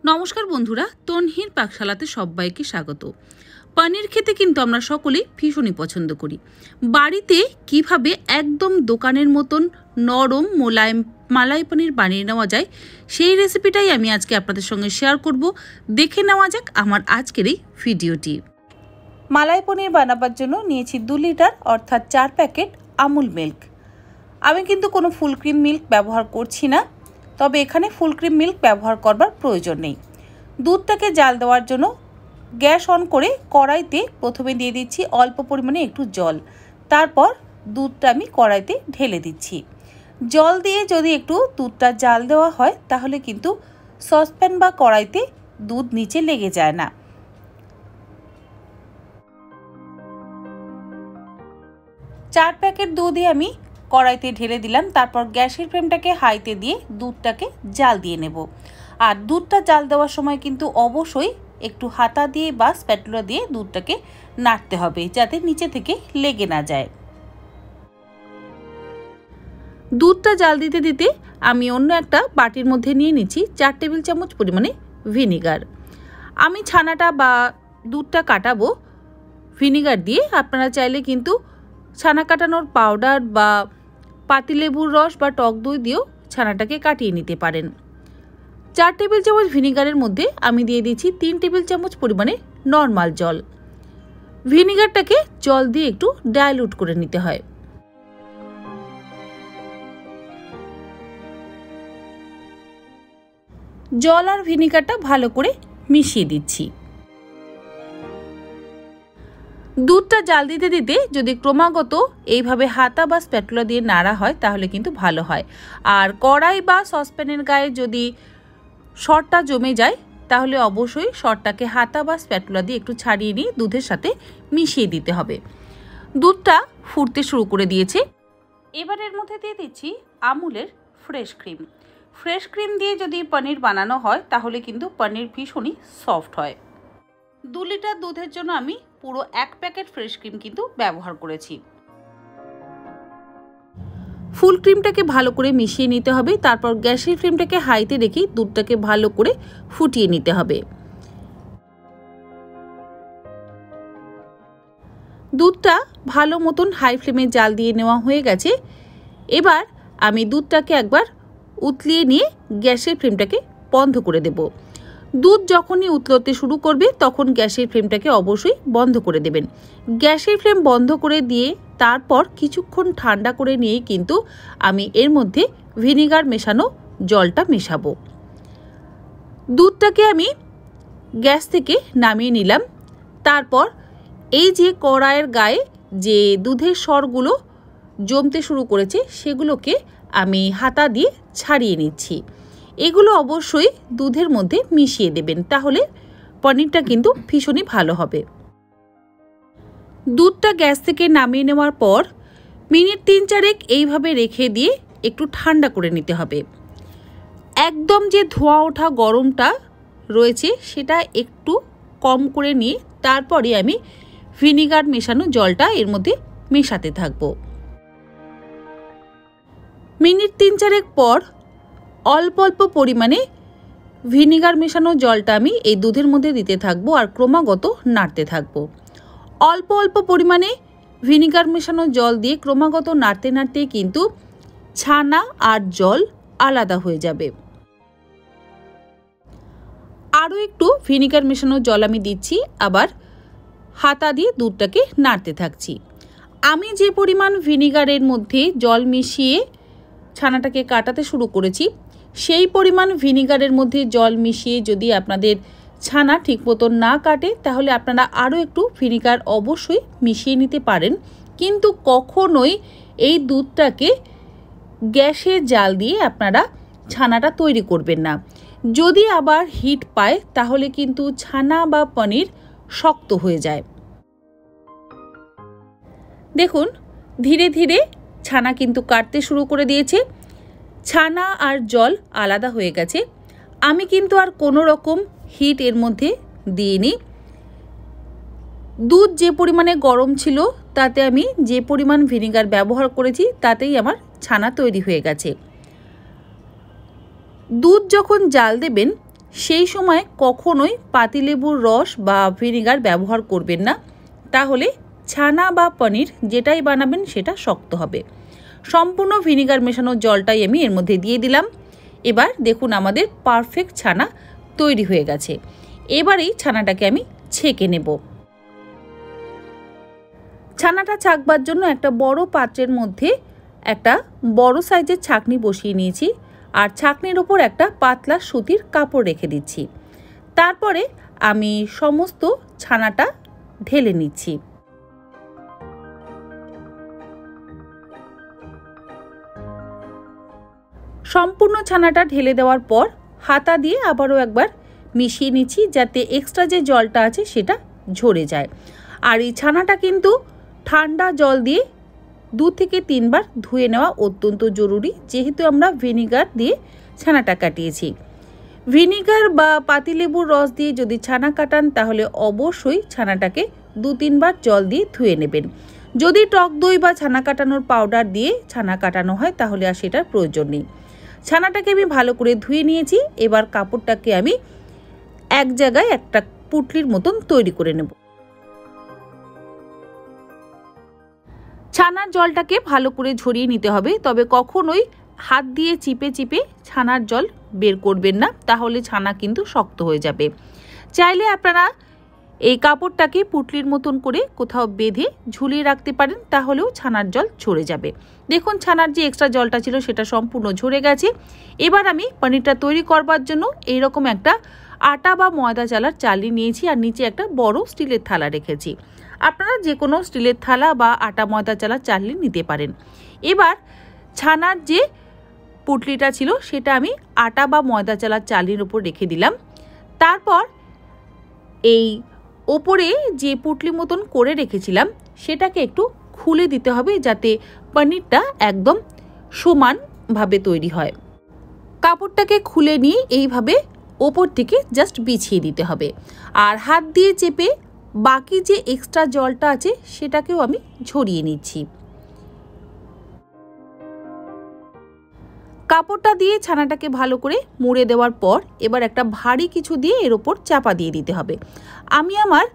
নমস্কার বন্ধুরা, তনহির পাকশালাতে সবাইকে স্বাগত। পনির খেতে কিন্তু আমরা সকলেই ভীষণই পছন্দ করি। বাড়িতে কিভাবে একদম দোকানের মতন নরম মোলায়েম মালাই পনির বানিয়ে নেওয়া যায় সেই রেসিপিটাই আমি আজকে আপনাদের সঙ্গে শেয়ার করব। দেখে নেওয়া যাক আমার আজকের এই ভিডিওটি। মালাই পনির বানাবার জন্য নিয়েছি 2 লিটার অর্থাৎ 4 প্যাকেট আমুল মিল্ক। আমি কিন্তু কোনো ফুল ক্রিম মিল্ক ব্যবহার করছি না, তবে এখানে ফুল ক্রিম মিল্ক ব্যবহার করবার প্রয়োজন নেই। দুধটাকে জাল দেওয়ার জন্য গ্যাস অন করে কড়াইতে প্রথমে দিয়ে দিচ্ছি অল্প পরিমাণে একটু জল, তারপর দুধটা আমি কড়াইতে ঢেলে দিচ্ছি। জল দিয়ে যদি একটু দুধটা জাল দেওয়া হয় তাহলে কিন্তু সসপ্যান বা কড়াইতে দুধ নিচে লেগে যায় না। চার প্যাকেট দুধই আমি কড়াইতে ঢেলে দিলাম, তারপর গ্যাসের ফ্লেমটাকে হাইতে দিয়ে দুধটাকে জাল দিয়ে নেব। আর দুধটা জাল দেওয়ার সময় কিন্তু অবশ্যই একটু হাতা দিয়ে বা স্প্যাটুলা দিয়ে দুধটাকে নাড়তে হবে যাতে নিচে থেকে লেগে না যায়। দুধটা জাল দিতে দিতে আমি অন্য একটা বাটির মধ্যে নিয়ে নিচ্ছি 4 টেবিল চামচ পরিমাণে ভিনিগার। আমি ছানাটা বা দুধটা কাটাবো ভিনিগার দিয়ে। আপনারা চাইলে কিন্তু ছানা কাটানোর পাউডার বা পাতিলেবুর রস বা টক দই দিয়েও ছানাটাকে কাটিয়ে নিতে পারেন। 4 টেবিল চামচ ভিনিগারের মধ্যে আমি দিয়ে দিচ্ছি 3 টেবিল চামচ পরিমাণে নর্মাল জল। ভিনিগারটাকে জল দিয়ে একটু ডাইলুট করে নিতে হয়। জল আর ভিনিগারটা ভালো করে মিশিয়ে দিচ্ছি। দুধটা জাল দিতে দিতে যদি ক্রমাগত এইভাবে হাতা বা স্প্যাটুলা দিয়ে নাড়া হয় তাহলে কিন্তু ভালো হয়। আর কড়াই বা সসপ্যানের গায়ে যদি সরটা জমে যায় তাহলে অবশ্যই সরটাকে হাতা বা স্প্যাটুলা দিয়ে একটু ছাড়িয়ে নিয়ে দুধের সাথে মিশিয়ে দিতে হবে। দুধটা ফুটতে শুরু করে দিয়েছে। এবার এর মধ্যে দিয়ে দিচ্ছি আমুলের ফ্রেশ ক্রিম। ফ্রেশ ক্রিম দিয়ে যদি পনির বানানো হয় তাহলে কিন্তু পনির ভীষণই সফট হয়। 2 লিটার দুধের জন্য আমি পুরো 1 প্যাকেট ফ্রেশ ক্রিম কিন্তু ব্যবহার করেছি। ফুল ক্রিমটাকে ভালো করে মিশিয়ে নিতে হবে, তারপর গ্যাসের ফ্লেমটাকে হাইতে রেখে দুধটাকে ভালো করে ফুটিয়ে নিতে হবে। দুধটা ভালো মতন হাই ফ্লেমে জাল দিয়ে নেওয়া হয়ে গেছে। এবার আমি দুধটাকে একবার উতলিয়ে নিয়ে গ্যাসের ফ্লেমটাকে বন্ধ করে দেব। দুধ যখনই উতলাতে শুরু করবে তখন গ্যাসের ফ্লেমটাকে অবশ্যই বন্ধ করে দেবেন। গ্যাসের ফ্লেম বন্ধ করে দিয়ে তারপর কিছুক্ষণ ঠান্ডা করে নিয়ে কিন্তু আমি এর মধ্যে ভিনিগার মেশানো জলটা মেশাবো। দুধটাকে আমি গ্যাস থেকে নামিয়ে নিলাম। তারপর এই যে কড়াইয়ের গায়ে যে দুধের সরগুলো জমতে শুরু করেছে সেগুলোকে আমি হাতা দিয়ে ছাড়িয়ে নিচ্ছি। এগুলো অবশ্যই দুধের মধ্যে মিশিয়ে দেবেন, তাহলে পনিরটা কিন্তু ভীষণই ভালো হবে। দুধটা গ্যাস থেকে নামিয়ে নেওয়ার পর মিনিট 3-4 এইভাবে রেখে দিয়ে একটু ঠান্ডা করে নিতে হবে। একদম যে ধোঁয়া ওঠা গরমটা রয়েছে সেটা একটু কম করে নিয়ে তারপরে আমি ভিনিগার মেশানো জলটা এর মধ্যে মেশাতে থাকবো। মিনিট 3-4 পর অল্প অল্প পরিমাণে ভিনিগার মেশানো জলটা আমি এই দুধের মধ্যে দিতে থাকবো আর ক্রমাগত নাড়তে থাকবো। অল্প অল্প পরিমাণে ভিনিগার মেশানো জল দিয়ে ক্রমাগত নাড়তে নাড়তে কিন্তু ছানা আর জল আলাদা হয়ে যাবে। আরও একটু ভিনিগার মেশানো জল আমি দিচ্ছি, আবার হাতা দিয়ে দুধটাকে নাড়তে থাকছি। আমি যে পরিমাণ ভিনিগারের মধ্যে জল মিশিয়ে ছানাটাকে কাটাতে শুরু করেছি সেই পরিমাণ ভিনিগারের মধ্যে জল মিশিয়ে যদি আপনাদের ছানা ঠিক মতো না কাটে তাহলে আপনারা আরও একটু ভিনিগার অবশ্যই মিশিয়ে নিতে পারেন, কিন্তু কখনোই এই দুধটাকে গ্যাসে জাল দিয়ে আপনারা ছানাটা তৈরি করবেন না। যদি আবার হিট পায় তাহলে কিন্তু ছানা বা পনির শক্ত হয়ে যায়। দেখুন ধীরে ধীরে ছানা কিন্তু কাটতে শুরু করে দিয়েছে। ছানা আর জল আলাদা হয়ে গেছে। আমি কিন্তু আর কোনো রকম হিট এর মধ্যে দিইনি। দুধ যে পরিমাণে গরম ছিল তাতে আমি যে পরিমাণ ভিনিগার ব্যবহার করেছি তাতেই আমার ছানা তৈরি হয়ে গেছে। দুধ যখন জাল দেবেন সেই সময় কখনোই পাতিলেবুর রস বা ভিনেগার ব্যবহার করবেন না, তাহলে ছানা বা পনির যেটাই বানাবেন সেটা শক্ত হবে। সম্পূর্ণ ভিনেগার মেশানো জলটাই আমি এর মধ্যে দিয়ে দিলাম। এবার দেখুন আমাদের পারফেক্ট ছানা তৈরি হয়ে গেছে। এবার এই ছানাটাকে আমি ছেঁকে নেব। ছানাটা ছাঁকবার জন্য একটা বড় পাত্রের মধ্যে একটা বড় সাইজের ছাঁকনি বসিয়ে নিয়েছি, আর ছাঁকনির ওপর একটা পাতলা সুতির কাপড় রেখে দিচ্ছি। তারপরে আমি সমস্ত ছানাটা ঢেলে নিচ্ছি। সম্পূর্ণ ছানাটা ঢেলে দেওয়ার পর হাতা দিয়ে আবারও একবার মিশিয়ে নিচ্ছি, যাতে এক্সট্রা যে জলটা আছে সেটা ঝরে যায়। আর এই ছানাটা কিন্তু ঠান্ডা জল দিয়ে 2 থেকে 3 বার ধুয়ে নেওয়া অত্যন্ত জরুরি, যেহেতু আমরা ভিনেগার দিয়ে ছানাটা কাটিয়েছি। ভিনেগার বা পাতিলেবুর রস দিয়ে যদি ছানা কাটান তাহলে অবশ্যই ছানাটাকে 2-3 বার জল দিয়ে ধুয়ে নেবেন। যদি টক দই বা ছানা কাটানোর পাউডার দিয়ে ছানা কাটানো হয় তাহলে আর সেটার প্রয়োজন নেই। ছানাটাকে আমি ভালো করে ধুয়ে নিয়েছি। এবার কাপড়টাকে আমি এক জায়গায় একটা পুটলির মতন তৈরি করে নেব। ছানার জলটাকে ভালো করে ঝরিয়ে নিতে হবে, তবে কখনোই হাত দিয়ে চিপে চিপে ছানার জল বের করবেন না, তাহলে ছানা কিন্তু শক্ত হয়ে যাবে। চাইলে আপনারা এই কাপড়টাকে পুটলির মতন করে কোথাও বেঁধে ঝুলিয়ে রাখতে পারেন, তাহলেও ছানার জল ঝরে যাবে। দেখুন ছানার যে এক্সট্রা জলটা ছিল সেটা সম্পূর্ণ ঝরে গেছে। এবার আমি পনিরটা তৈরি করবার জন্য এইরকম একটা আটা বা ময়দা চালার চালনি নিয়েছি, আর নিচে একটা বড় স্টিলের থালা রেখেছি। আপনারা যে কোনো স্টিলের থালা বা আটা ময়দা চালার চালনি নিতে পারেন। এবার ছানার যে পুটলিটা ছিল সেটা আমি আটা বা ময়দা চালার চালনির উপর রেখে দিলাম। তারপর এই ওপরে যে পুটলি মতন করে রেখেছিলাম সেটাকে একটু খুলে দিতে হবে, যাতে পনিরটা একদম সমানভাবে তৈরি হয়। কাপড়টাকে খুলে নিয়ে এইভাবে ওপর থেকে জাস্ট বিছিয়ে দিতে হবে, আর হাত দিয়ে চেপে বাকি যে এক্সট্রা জলটা আছে সেটাকেও আমি ঝরিয়ে নিচ্ছি। কাপড়টা দিয়ে ছানাটাকে ভালো করে মুড়ে দেওয়ার পর এবার একটা ভারী কিছু দিয়ে এর ওপর চাপা দিয়ে দিতে হবে। আমি আমার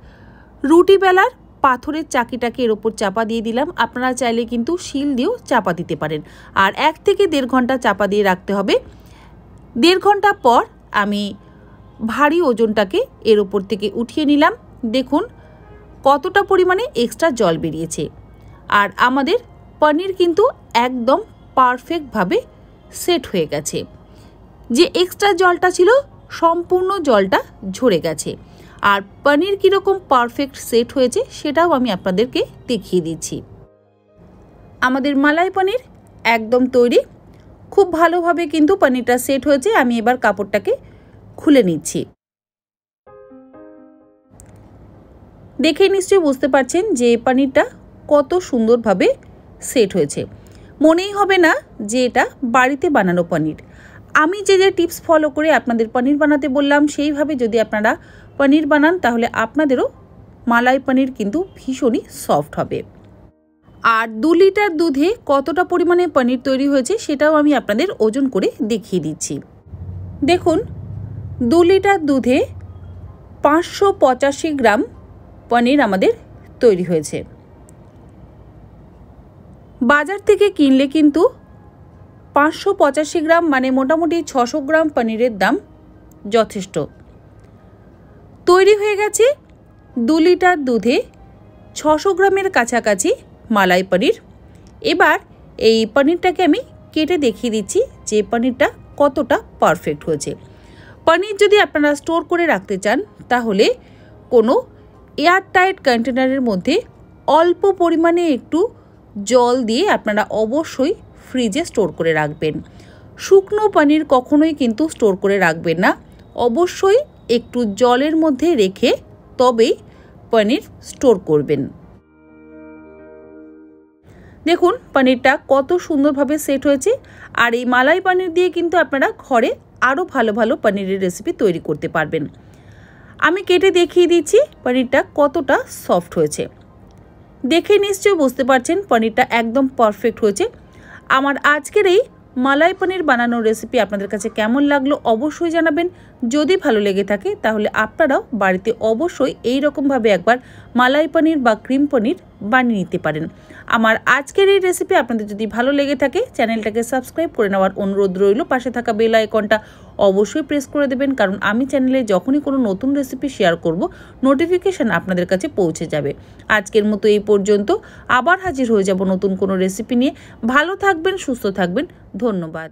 রুটি বেলার পাথরের চাকিটাকে এর ওপর চাপা দিয়ে দিলাম। আপনারা চাইলে কিন্তু শিল দিয়েও চাপা দিতে পারেন। আর 1 থেকে 1.5 ঘন্টা চাপা দিয়ে রাখতে হবে। 1.5 ঘন্টা পর আমি ভারী ওজনটাকে এর ওপর থেকে উঠিয়ে নিলাম। দেখুন কতটা পরিমাণে এক্সট্রা জল বেরিয়েছে, আর আমাদের পনির কিন্তু একদম পারফেক্টভাবে সেট হয়ে গেছে। যে এক্সট্রা জলটা ছিল সম্পূর্ণ জলটা ঝরে গেছে, আর পনির কীরকম পারফেক্ট সেট হয়েছে সেটাও আমি আপনাদেরকে দেখিয়ে দিচ্ছি। আমাদের মালাই পনির একদম তৈরি। খুব ভালোভাবে কিন্তু পনিরটা সেট হয়েছে। আমি এবার কাপড়টাকে খুলে নিচ্ছি। দেখে নিশ্চয়ই বুঝতে পারছেন যে পনিরটা কত সুন্দরভাবে সেট হয়েছে। মনেই হবে না যে এটা বাড়িতে বানানো পনির। আমি যে যে টিপস ফলো করে আপনাদের পনির বানাতে বললাম সেইভাবে যদি আপনারা পনির বানান তাহলে আপনাদেরও মালাই পনির কিন্তু ভীষণই সফট হবে। আর 2 লিটার দুধে কতটা পরিমাণে পনির তৈরি হয়েছে সেটাও আমি আপনাদের ওজন করে দেখিয়ে দিচ্ছি। দেখুন 2 লিটার দুধে 585 গ্রাম পনির আমাদের তৈরি হয়েছে। বাজার থেকে কিনলে কিন্তু 585 গ্রাম মানে মোটামুটি 600 গ্রাম পনিরের দাম যথেষ্ট। তৈরি হয়ে গেছে 2 লিটার দুধে 600 গ্রামের কাছাকাছি মালাই পনির। এবার এই পনিরটাকে আমি কেটে দেখিয়ে দিচ্ছি যে পনিরটা কতটা পারফেক্ট হয়েছে। পনির যদি আপনারা স্টোর করে রাখতে চান তাহলে কোনো এয়ারটাইট কন্টেনারের মধ্যে অল্প পরিমাণে একটু জল দিয়ে আপনারা অবশ্যই ফ্রিজে স্টোর করে রাখবেন। শুকনো পনির কখনোই কিন্তু স্টোর করে রাখবেন না, অবশ্যই একটু জলের মধ্যে রেখে তবেই পনির স্টোর করবেন। দেখুন পনিরটা কত সুন্দরভাবে সেট হয়েছে। আর এই মালাই পনির দিয়ে কিন্তু আপনারা ঘরে আরও ভালো ভালো পনিরের রেসিপি তৈরি করতে পারবেন। আমি কেটে দেখিয়ে দিচ্ছি পনিরটা কতটা সফট হয়েছে। দেখে নিশ্চয়ই বুঝতে পারছেন পনিরটা একদম পারফেক্ট হয়েছে। আমার আজকের এই মালাই পনির বানানোর রেসিপি আপনাদের কাছে কেমন লাগলো অবশ্যই জানাবেন। যদি ভালো লেগে থাকে তাহলে আপনারাও বাড়িতে অবশ্যই এই রকমভাবে একবার মালাই পনির বা ক্রিম পনির বানিয়ে নিতে পারেন। আমার আজকের এই রেসিপি আপনাদের যদি ভালো লেগে থাকে চ্যানেলটাকে সাবস্ক্রাইব করে নেওয়ার অনুরোধ রইল। পাশে থাকা বেল আইকনটা অবশ্যই প্রেস করে দেবেন, কারণ আমি চ্যানেলে যখনই কোনো নতুন রেসিপি শেয়ার করব নোটিফিকেশান আপনাদের কাছে পৌঁছে যাবে। আজকের মতো এই পর্যন্ত, আবার হাজির হয়ে যাব নতুন কোনো রেসিপি নিয়ে। ভালো থাকবেন, সুস্থ থাকবেন, ধন্যবাদ।